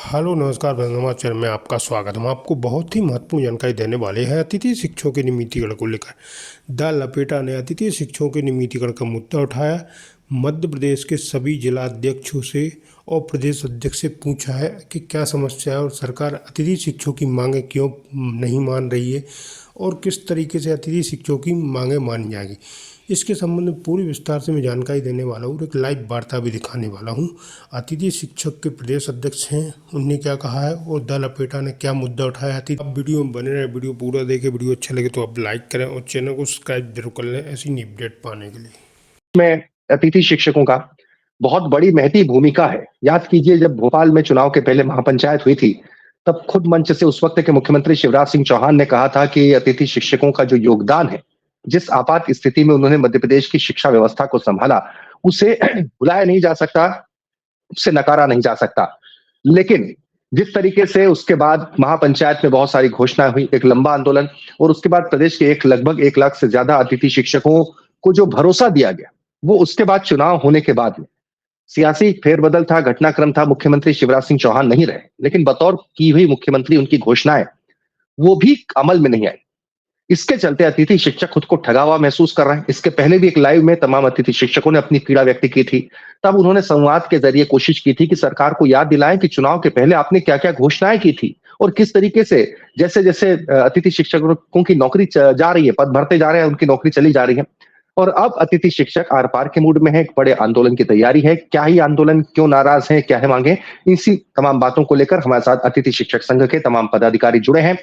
Hello नमस्कार वंदना channel में आपका स्वागत है। हम आपको बहुत ही महत्वपूर्ण जानकारी देने वाले हैं अतिथि शिक्षकों के नियमितीकरण को लेकर। द लपेटा ने अतिथि शिक्षकों के नियमितीकरण का मुद्दा उठाया। मध्य प्रदेश के सभी जिला अध्यक्षों से और प्रदेश अध्यक्ष से पूछा है कि क्या समस्या है और सरकार अतिथि शिक्षकों की मांगें क्यों नहीं मान रही है और किस तरीके से अतिथि शिक्षकों की मांगें मान जाएगी। इसके संबंध में पूरी विस्तार से मैं जानकारी देने वाला हूँ और एक लाइव वार्ता भी दिखाने वाला हूँ। अतिथि शिक्षक के प्रदेश अध्यक्ष हैं, उनने क्या कहा है और द लपेटा ने क्या मुद्दा उठाया है। अब वीडियो में बने रहे, वीडियो पूरा देखें। वीडियो अच्छा लगे तो आप लाइक करें और चैनल को सब्सक्राइब जरूर कर लें ऐसी नई अपडेट पाने के लिए। में अतिथि शिक्षकों का बहुत बड़ी महती भूमिका है। याद कीजिए, जब भोपाल में चुनाव के पहले महापंचायत हुई थी, तब खुद मंच से उस वक्त के मुख्यमंत्री शिवराज सिंह चौहान ने कहा था कि अतिथि शिक्षकों का जो योगदान है, जिस आपात स्थिति में उन्होंने मध्य प्रदेश की शिक्षा व्यवस्था को संभाला, उसे भुलाया नहीं जा सकता, उससे नकारा नहीं जा सकता। लेकिन जिस तरीके से उसके बाद महापंचायत में बहुत सारी घोषणाएं हुई, एक लंबा आंदोलन, और उसके बाद प्रदेश के लगभग 1 लाख से ज्यादा अतिथि शिक्षकों को जो भरोसा दिया गया, वो उसके बाद चुनाव होने के बाद में सियासी फेरबदल था, घटनाक्रम था। मुख्यमंत्री शिवराज सिंह चौहान नहीं रहे, लेकिन बतौर की हुई मुख्यमंत्री उनकी घोषणाएं वो भी अमल में नहीं आई। इसके चलते अतिथि शिक्षक खुद को ठगा हुआ महसूस कर रहे हैं। इसके पहले भी एक लाइव में तमाम अतिथि शिक्षकों ने अपनी पीड़ा व्यक्त की थी। तब उन्होंने संवाद के जरिए कोशिश की थी कि सरकार को याद दिलाएं कि चुनाव के पहले आपने क्या क्या घोषणाएं की थी और किस तरीके से जैसे जैसे अतिथि शिक्षकों की नौकरी जा रही है, पद भरते जा रहे हैं, उनकी नौकरी चली जा रही है। और अब अतिथि शिक्षक आर पार के मूड में है, एक बड़े आंदोलन की तैयारी है। क्या ही आंदोलन, क्यों नाराज है, क्या है मांगे, इसी तमाम बातों को लेकर हमारे साथ अतिथि शिक्षक संघ के तमाम पदाधिकारी जुड़े हैं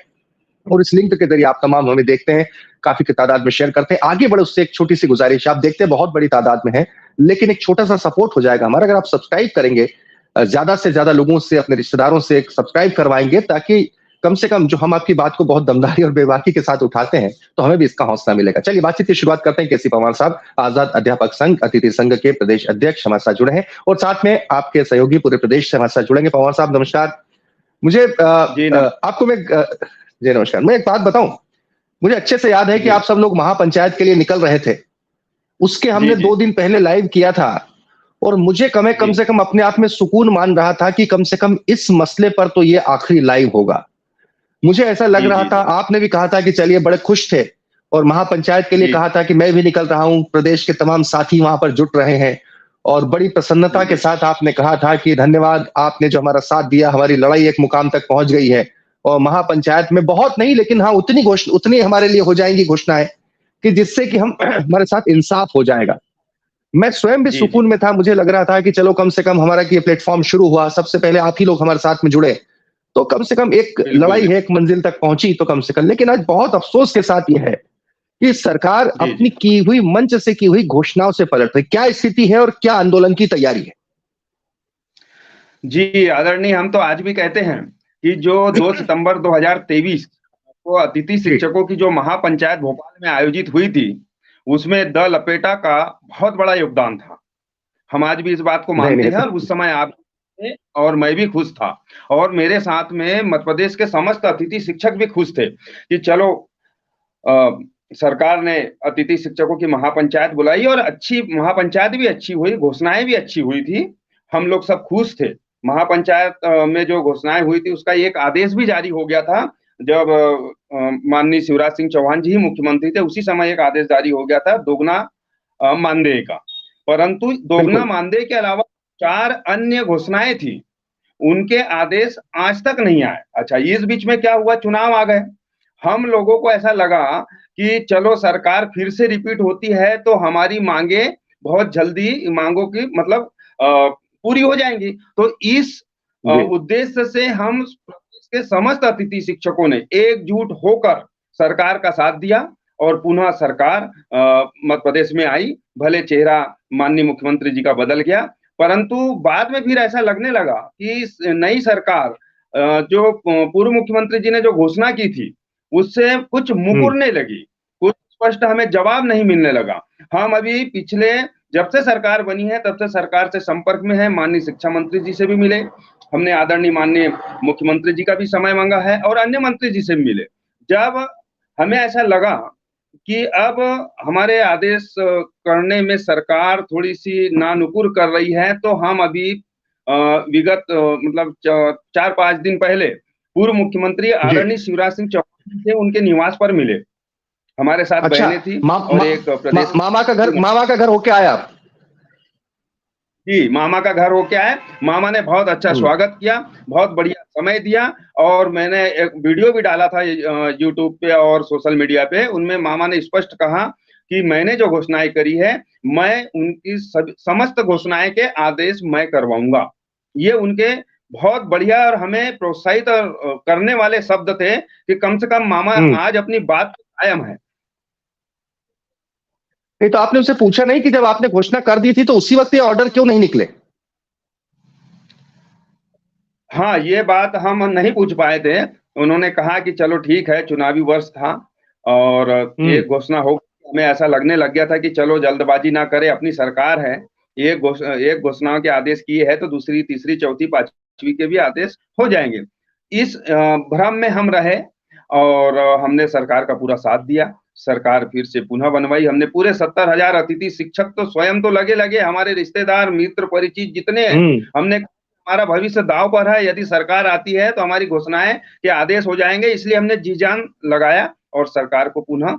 और इस लिंक के जरिए आप तमाम हमें देखते हैं, काफी की तादाद में शेयर करते हैं। आगे बढ़े उससे एक छोटी सी गुजारिश, आप देखते हैं बहुत बड़ी तादाद में है, लेकिन एक छोटा सा सपोर्ट हो जाएगा हमारा अगर आप सब्सक्राइब करेंगे, ज्यादा से ज्यादा लोगों से, अपने रिश्तेदारों से सब्सक्राइब करवाएंगे, ताकि कम से कम जो हम आपकी बात को बहुत दमदारी और बेबाकी के साथ उठाते हैं, तो हमें भी इसका हौसला मिलेगा। चलिए बातचीत की शुरुआत करते हैं। केसी पंवार साहब, आजाद अध्यापक संघ अतिथि संघ के प्रदेश अध्यक्ष, हमारे साथ जुड़े हैं और साथ में आपके सहयोगी पूरे प्रदेश से हमारे साथ जुड़ेंगे। पंवार साहब नमस्कार। मुझे आपको मैं जी नमस्कार। मैं एक बात बताऊं, मुझे अच्छे से याद है कि आप सब लोग महापंचायत के लिए निकल रहे थे। उसके हमने 2 दिन पहले लाइव किया था और मुझे कम से कम अपने आप में सुकून मान रहा था कि कम से कम इस मसले पर तो ये आखिरी लाइव होगा। मुझे ऐसा लग रहा था, आपने भी कहा था कि चलिए, बड़े खुश थे और महापंचायत के लिए कहा था कि मैं भी निकल रहा हूं, प्रदेश के तमाम साथी वहां पर जुट रहे हैं और बड़ी प्रसन्नता के साथ आपने कहा था कि धन्यवाद, आपने जो हमारा साथ दिया, हमारी लड़ाई एक मुकाम तक पहुंच गई है और महापंचायत में बहुत नहीं, लेकिन हाँ उतनी हमारे लिए हो जाएंगी घोषणाएं कि जिससे कि हम हमारे साथ इंसाफ हो जाएगा। मैं स्वयं भी सुकून में था। मुझे लग रहा था कि चलो कम से कम हमारा ये प्लेटफॉर्म शुरू हुआ, सबसे पहले आप ही लोग हमारे साथ में जुड़े, तो कम से कम एक लड़ाई है, एक मंजिल तक पहुंची तो कम से कम। लेकिन आज बहुत अफसोस के साथ यह है कि सरकार अपनी की हुई, मंच से की हुई घोषणाओं से पलट रही। क्या स्थिति है और क्या आंदोलन की तैयारी है? जी आदरणीय, हम तो आज भी कहते हैं कि जो 2 सितंबर 2023 को अतिथि शिक्षकों की जो महापंचायत भोपाल में आयोजित हुई थी, उसमें द लपेटा का बहुत बड़ा योगदान था। हम आज भी इस बात को मानते हैं और उस समय आप और मैं भी खुश था और मेरे साथ में मध्य प्रदेश के समस्त अतिथि शिक्षक भी खुश थे कि चलो सरकार ने अतिथि शिक्षकों की महापंचायत बुलाई और अच्छी महापंचायत भी अच्छी हुई, घोषणाएं भी अच्छी हुई थी। हम लोग सब खुश थे। महापंचायत में जो घोषणाएं हुई थी उसका एक आदेश भी जारी हो गया था। जब माननीय शिवराज सिंह चौहान जी ही मुख्यमंत्री थे, उसी समय एक आदेश जारी हो गया था दोगुना मानदेय का। परंतु दोगुना मानदेय के अलावा 4 अन्य घोषणाएं थी, उनके आदेश आज तक नहीं आए। अच्छा, इस बीच में क्या हुआ, चुनाव आ गए। हम लोगों को ऐसा लगा कि चलो सरकार फिर से रिपीट होती है तो हमारी मांगे बहुत जल्दी, मांगों की मतलब पूरी हो जाएंगी। तो इस उद्देश्य से हम प्रदेश के समस्त अतिथि शिक्षकों ने एकजुट होकर सरकार का साथ दिया और पुनः सरकार मध्य प्रदेश में आई। भले चेहरा माननीय मुख्यमंत्री जी का बदल गया, परंतु बाद में फिर ऐसा लगने लगा कि नई सरकार, जो पूर्व मुख्यमंत्री जी ने जो घोषणा की थी, उससे कुछ मुकुरने लगी, कुछ स्पष्ट हमें जवाब नहीं मिलने लगा। हम अभी पिछले, जब से सरकार बनी है तब से सरकार से संपर्क में है। माननीय शिक्षा मंत्री जी से भी मिले, हमने आदरणीय माननीय मुख्यमंत्री जी का भी समय मांगा है और अन्य मंत्री जी से भी मिले। जब हमें ऐसा लगा कि अब हमारे आदेश करने में सरकार थोड़ी सी नानुकुर कर रही है, तो हम अभी विगत मतलब 4-5 दिन पहले पूर्व मुख्यमंत्री आदरणीय शिवराज सिंह चौहान से उनके निवास पर मिले। हमारे साथ अच्छा, बहनें थी और एक प्रदेश मामा का घर होके आया आप? जी, मामा का घर होके आए। मामा ने बहुत अच्छा स्वागत किया, बहुत बढ़िया समय दिया और मैंने एक वीडियो भी डाला था यूट्यूब पे और सोशल मीडिया पे। उनमें मामा ने स्पष्ट कहा कि मैंने जो घोषणाएं करी है, मैं उनकी समस्त घोषणाएं के आदेश मैं करवाऊंगा। ये उनके बहुत बढ़िया और हमें प्रोत्साहित करने वाले शब्द थे कि कम से कम मामा आज अपनी बात पे कायम है। नहीं तो आपने उनसे पूछा नहीं कि जब आपने घोषणा कर दी थी तो उसी वक्त ये ऑर्डर क्यों नहीं निकले? हाँ, ये बात हम नहीं पूछ पाए थे। उन्होंने कहा कि चलो ठीक है, चुनावी वर्ष था और ये घोषणा हो, हमें ऐसा लगने लग गया था कि चलो जल्दबाजी ना करें, अपनी सरकार है। एक घोषणाओं के आदेश किए हैं तो दूसरी, तीसरी, चौथी, पांचवी के भी आदेश हो जाएंगे। इस भ्रम में हम रहे और हमने सरकार का पूरा साथ दिया। सरकार फिर से पुनः बनवाई। हमने पूरे 70,000 अतिथि शिक्षक तो स्वयं तो लगे हमारे रिश्तेदार, मित्र, परिचित जितने हैं, हमने हमारा भविष्य दांव पर है। यदि सरकार आती है तो हमारी घोषणाएं के आदेश हो जाएंगे, इसलिए हमने जी जान लगाया और सरकार को पुनः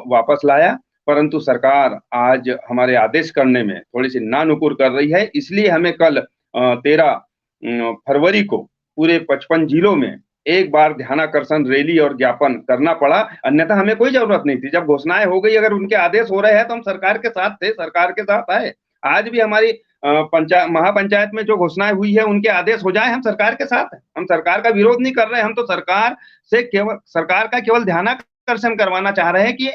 वापस लाया। परंतु सरकार आज हमारे आदेश करने में थोड़ी सी नानुकुर कर रही है। इसलिए हमें कल 13 फरवरी को पूरे 55 जिलों में एक बार ध्यानाकर्षण रैली और ज्ञापन करना पड़ा। अन्यथा हमें कोई जरूरत नहीं थी। जब घोषणाएं हो गई, अगर उनके आदेश हो रहे हैं तो हम सरकार के साथ थे, सरकार के साथ आए। आज भी हमारी महापंचायत में जो घोषणाएं हुई है उनके आदेश हो जाए, हम सरकार के साथ हैं। हम सरकार का विरोध नहीं कर रहे हैं। हम तो सरकार का केवल ध्यानाकर्षण करवाना चाह रहे हैं कि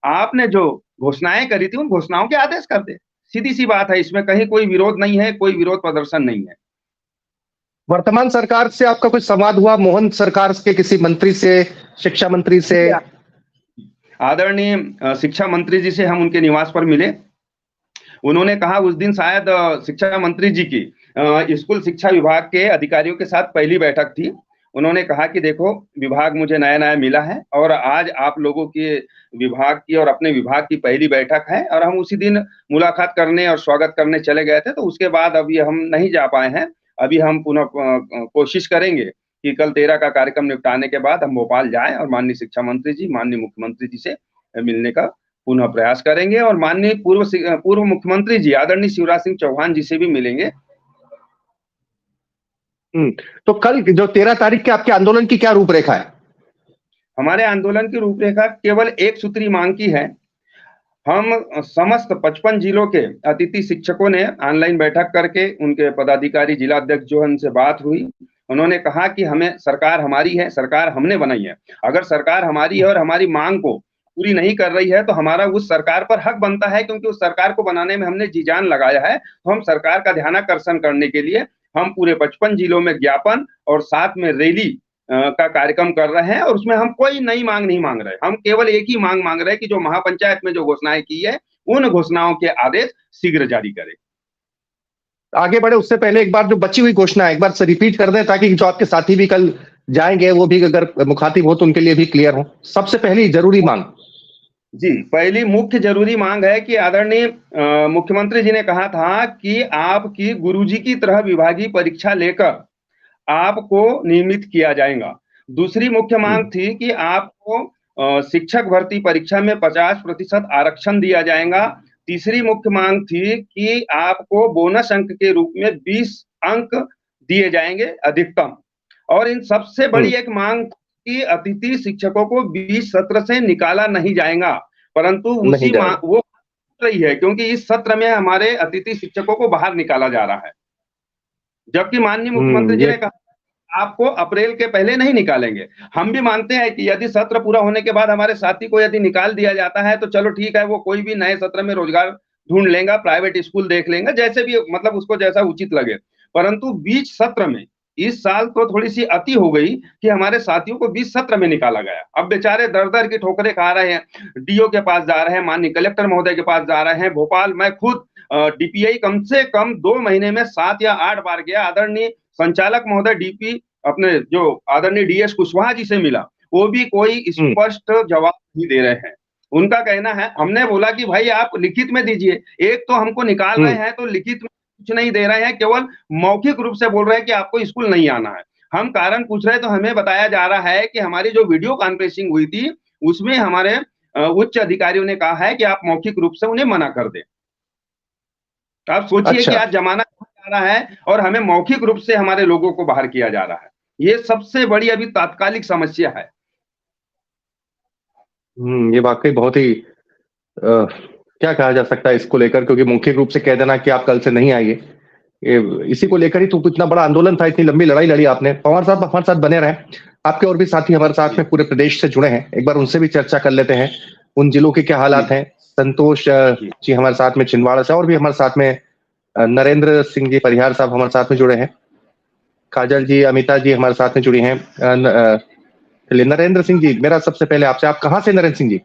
आपने जो घोषणाएं करी थी उन घोषणाओं के आदेश कर दे। सीधी सी बात है, इसमें कहीं कोई विरोध नहीं है, कोई विरोध प्रदर्शन नहीं है। वर्तमान सरकार से आपका कुछ संवाद हुआ? मोहन सरकार के किसी मंत्री से, शिक्षा मंत्री से? आदरणीय शिक्षा मंत्री जी से हम उनके निवास पर मिले। उन्होंने कहा, उस दिन शायद शिक्षा मंत्री जी की स्कूल शिक्षा विभाग के अधिकारियों के साथ पहली बैठक थी। उन्होंने कहा कि देखो, विभाग मुझे नया मिला है और आज आप लोगों के विभाग की और अपने विभाग की पहली बैठक है और हम उसी दिन मुलाकात करने और स्वागत करने चले गए थे। तो उसके बाद अभी हम नहीं जा पाए हैं। अभी हम पुनः कोशिश करेंगे कि कल 13 का कार्यक्रम निपटाने के बाद हम भोपाल जाएं और माननीय शिक्षा मंत्री जी, माननीय मुख्यमंत्री जी से मिलने का पुनः प्रयास करेंगे और माननीय पूर्व मुख्यमंत्री जी आदरणीय शिवराज सिंह चौहान जी से भी मिलेंगे। तो कल जो 13 तारीख के आपके आंदोलन की क्या रूपरेखा है? हमारे आंदोलन की रूपरेखा केवल एक सूत्री मांग की है। हम समस्त 55 जिलों के अतिथि शिक्षकों ने ऑनलाइन बैठक करके उनके पदाधिकारी, जिला अध्यक्ष जो उनसे बात हुई, उन्होंने कहा कि हमें सरकार हमारी है, सरकार हमने बनाई है। अगर सरकार हमारी है और हमारी मांग को पूरी नहीं कर रही है तो हमारा उस सरकार पर हक बनता है, क्योंकि उस सरकार को बनाने में हमने जी जान लगाया है। तो हम सरकार का ध्यानाकर्षण करने के लिए हम पूरे 55 जिलों में ज्ञापन और साथ में रैली का कार्यक्रम कर रहे हैं और उसमें हम कोई नई मांग नहीं मांग रहे। हम केवल एक ही मांग मांग रहे हैं कि जो महापंचायत में जो घोषणाएं की है उन घोषणाओं के आदेश शीघ्र जारी करें। आगे बढ़े उससे पहले एक बार जो बची हुई घोषणा एक बार से रिपीट कर दें, ताकि जो आपके साथी भी कल जाएंगे वो भी अगर मुखातिब हो तो उनके लिए भी क्लियर हो। सबसे पहली जरूरी मांग जी, पहली मुख्य जरूरी मांग है कि आदरणीय मुख्यमंत्री जी ने कहा था कि आपकी गुरुजी की तरह विभागीय परीक्षा लेकर आपको नियमित किया जाएगा। दूसरी मुख्य मांग थी कि आपको शिक्षक भर्ती परीक्षा में 50% आरक्षण दिया जाएगा। तीसरी मुख्य मांग थी कि आपको बोनस अंक के रूप में 20 अंक दिए जाएंगे अधिकतम। और इन सबसे बड़ी एक मांग कि अतिथि शिक्षकों को 20 सत्र से निकाला नहीं जाएगा, परंतु उसी वो रही है, क्योंकि इस सत्र में हमारे अतिथि शिक्षकों को बाहर निकाला जा रहा है। जबकि माननीय मुख्यमंत्री जी ने कहा आपको अप्रैल के पहले नहीं निकालेंगे। हम भी मानते हैं कि यदि सत्र पूरा होने के बाद हमारे साथी को यदि निकाल दिया जाता है तो चलो ठीक है, वो कोई भी नए सत्र में रोजगार ढूंढ लेगा, प्राइवेट स्कूल देख लेगा, जैसे भी मतलब उसको जैसा उचित लगे। परंतु बीच सत्र में इस साल तो थोड़ी सी अति हो गई कि हमारे साथियों को 20 सत्र में निकाला गया। अब बेचारे दर दर की ठोकरें खा रहे हैं, डीओ के पास जा रहे हैं, माननीय कलेक्टर महोदय के पास जा रहे हैं। भोपाल मैं खुद डीपीआई कम से कम 2 महीने में 7 या 8 बार गया। आदरणीय संचालक महोदय डीपी अपने जो आदरणीय डीएस कुशवाहा जी से मिला, वो भी कोई स्पष्ट जवाब नहीं दे रहे हैं। उनका कहना है, हमने बोला कि भाई आप लिखित में दीजिए, एक तो हमको निकाल रहे हैं तो लिखित में कुछ नहीं दे रहे हैं, केवल मौखिक रूप से बोल रहे हैं कि आपको स्कूल नहीं आना है। हम कारण पूछ रहे हैं तो हमें बताया जा रहा है कि हमारी जो वीडियो कॉन्फ्रेंसिंग हुई थी उसमें हमारे उच्च अधिकारियों ने कहा है कि आप मौखिक रूप से उन्हें मना कर दें। आप सोचिए कि आज जमाना जा रहा है और हमें मौखिक रूप से हमारे लोगों को बाहर किया जा रहा है। ये सबसे बड़ी अभी तात्कालिक समस्या है। ये वाकई बहुत ही क्या कहा जा सकता है इसको लेकर, क्योंकि मौखिक रूप से कह देना कि आप कल से नहीं आइए, इसी को लेकर ही तो इतना बड़ा आंदोलन था, इतनी लंबी लड़ाई लड़ी आपने। पवार साहब हमारे साथ बने रहे, आपके और भी साथी हमारे साथ में पूरे प्रदेश से जुड़े हैं, एक बार उनसे भी चर्चा कर लेते हैं, उन जिलों के क्या हालात हैं। संतोष जी हमारे साथ में छिंदवाड़ा से, और भी हमारे साथ में नरेंद्र सिंह जी परिहार साहब हमारे साथ में जुड़े हैं, काजल जी, अमिता जी हमारे साथ में जुड़ी हैं। चलिए नरेंद्र सिंह जी, मेरा सबसे पहले आपसे, आप कहाँ से नरेंद्र सिंह जी?